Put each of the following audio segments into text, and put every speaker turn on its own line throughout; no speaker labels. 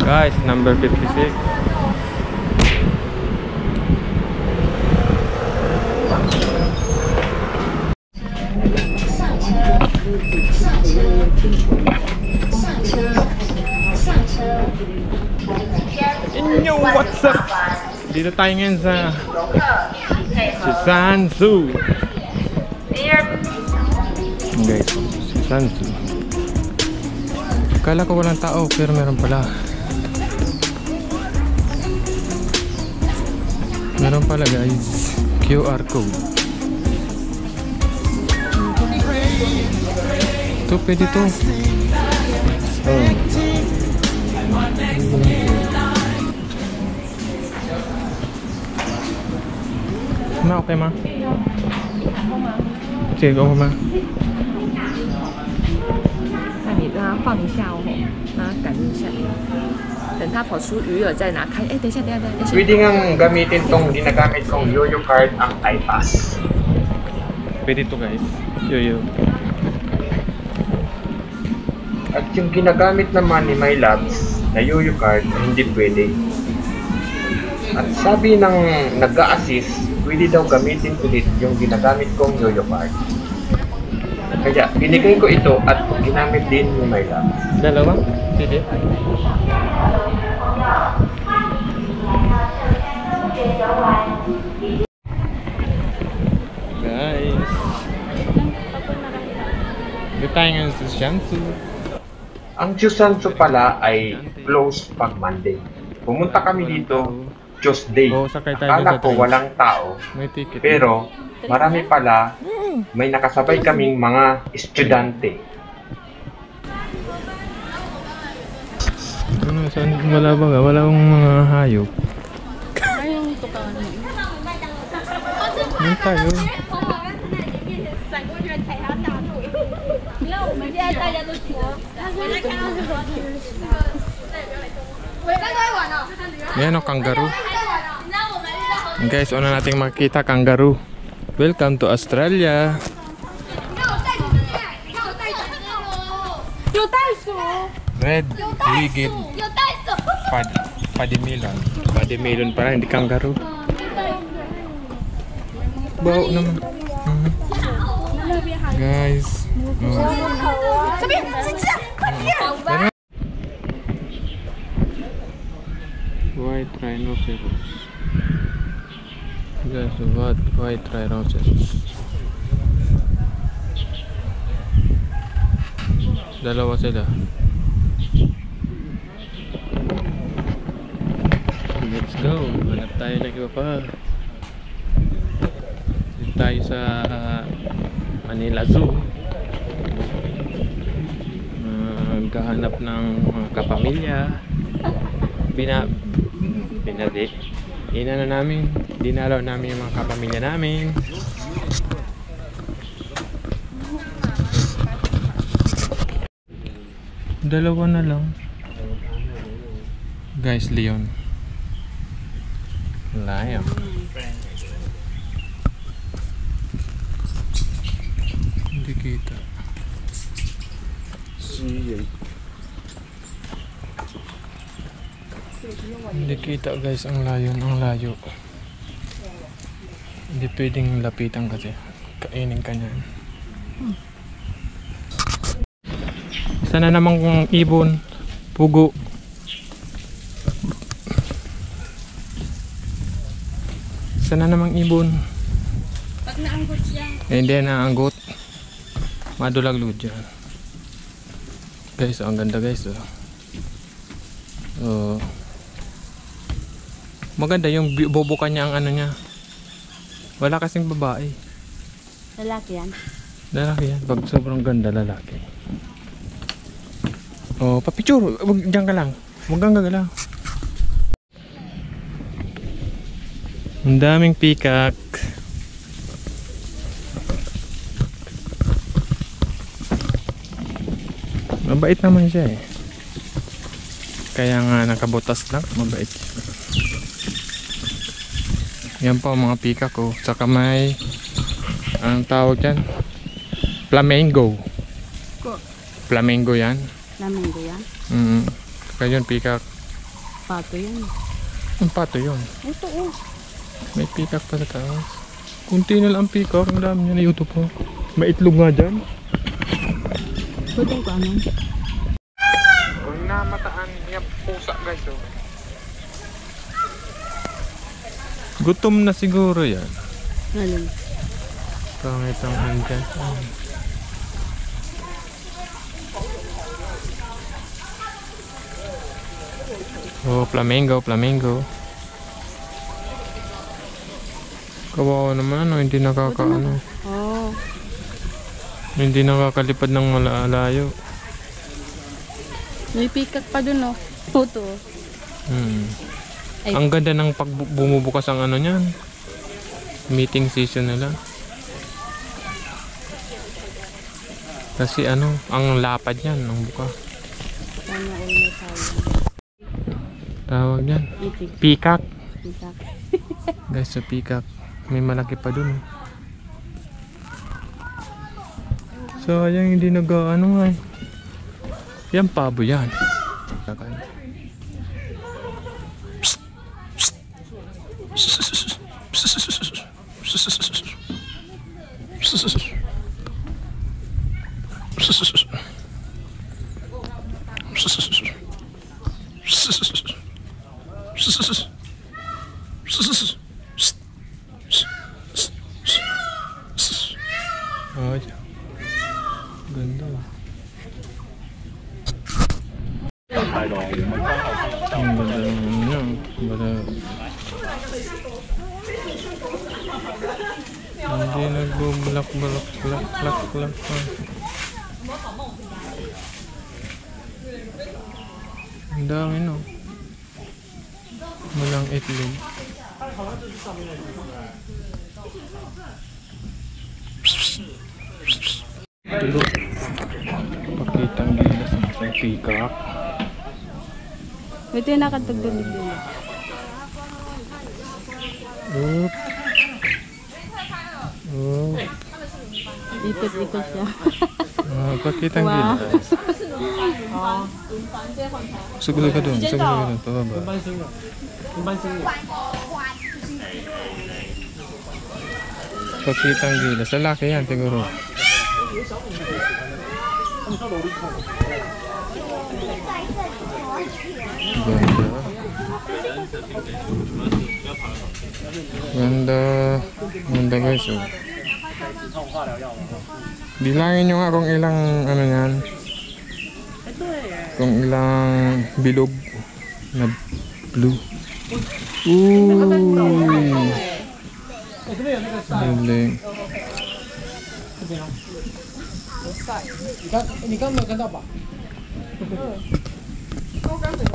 Guys, number 56. Yo, what's up? Dito tayo ngayon sa Sansu. Guys, Sansu. Akala ko walang tao pero meron pala. Meron pala guys, QR code. Ito pwede to. Oh. Ma, okay ma? Sige, okay ma.
那你让它放一下哦，让它感应一下。等它跑出鱼饵再拿开。哎，等一下，等一下，等一下。
Pwede ngang gamitin tong ginagamit kong Yoyo card ang iPass.
Pwede to guys. Yoyo.
At yung ginagamit naman ni My Labs na Yoyo card ay hindi pwede. At sabi ng nag-a-assist, pwede daw gamitin ulit yung ginagamit kong Yoyo card. Kaya binigay ko ito at ginamit din ni My Labs.
Dalawa? Pwede. Guys, dito tayo ngayon sa Sansu.
Ang Sansu pala ay closed pag Monday. Pumunta kami dito Tuesday. Akala ko walang tao.
May ticket.
Pero marami pala, may nakasabay kaming mga estudyante.
Ano, saan wala ba nga? Wala akong mga hayop.
Ayong tukawan mo.
Ano tayo? Yan o, kangaroo. Guys, una nating makita kangaroo. Welcome to Australia. Red Legged Padimelon. Padimelon pala, hindi kangaroo. Bau naman. Guys. White rhinoceros. Guys, white rhinoceros. Dalawa sila. Let's go. Hanap tayo ng iba pa. Dito tayo sa Manila Zoo. Maghahanap ng mga kapamilya. Dinalaw namin yung mga kapamilya namin. Dalawa na lang. Guys, Leon. Lion. Hindi kita. Hindi kita guys ang lion, ang layo. Hindi pwedeng lapitan kasi kainin ka niyan. Isa na namang ibon, pugo. Isa na namang ibon.
Pag naanggot siya.
Hindi naanggot. Madulaglod dyan. Guys, ang ganda guys. Maganda yung bobokan niya ang ano niya. Wala kasing babae.
Lalaki yan?
Lalaki yan. Pag sobrang ganda, lalaki. Oh, papicture. Wag diyan ka lang. Wag kang gagalaw. Ang daming peacock. Mabait naman siya eh. Kaya nga nakabutas lang. Mabait siya. Yan po mga peacock ko. Saka may anong tawag yan? Flamingo. Flamingo yan.
Flamingo yan?
Saka yun peacock.
Pato yan.
Ang pato yun.
Ito oh.
May peacock pa sa taas. Kunti na lang ang peacock. Ang dami niya na YouTube po. May itlog nga dyan.
Pwede ko ano?
Kung namataan niya pusa guys oh. Gutom na siguro yan.
Alin?
Pangit ang handyan. Oh, flamingo, flamingo. Kawawa naman ano, hindi nakakaano.
Oh.
Hindi nakakalipad ng malayo.
May peacock pa dun oh. Ito. Ay.
Ang ganda ng bumubukas ang ano niyan. Meeting season nila. Kasi ano, ang lapad niyan, ang buka.
Sana all na tayo.
Tawag niyan.
Itik.
Peacock.
Peacock.
Guys, sa peacock. May malaki pa dun. So, ayan hindi nag-ano nga eh. Yan, pabo yan. Ay, ganda. Ang ganda niya. Hindi nagbubulak-bulak-bulak-bulak pa. Ang dami no. Walang itlog. Tulog. Pakitang gilas ng isang peacock.
Ito yung nakatagdulig din.
Oop. Oop.
Ikot-ikot siya.
Pakitang gilas. Sugulo ka dun. Sugulo ka dun. Pababa. Pakitang gilas. Lalaki yan siguro. Ganda. Ganda guys oh. Bilangin nyo nga kung ilang ano yan. Kung ilang bilog na blue. Uuuuh. Galing.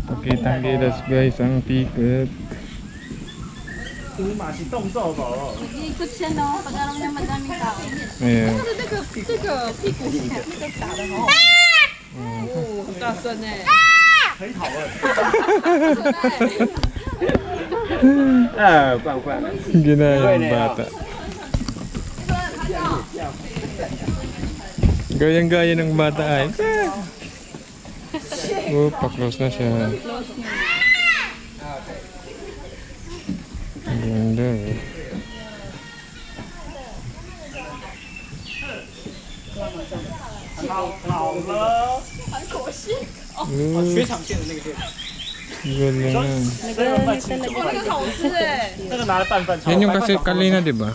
Pakitang gilas guys ang peacock.
Ikot siya no, pag alam niya madaming tao.
Ayan.
这个屁股那个打的好好。哦，很大声呢。很好哎。
Kuan.
Ginaya ng bata. Gayang-gaya ng bata ay. Oh, pa-close na siya. Ang ganda eh. Galing. Yan yung kasi kanina, di ba?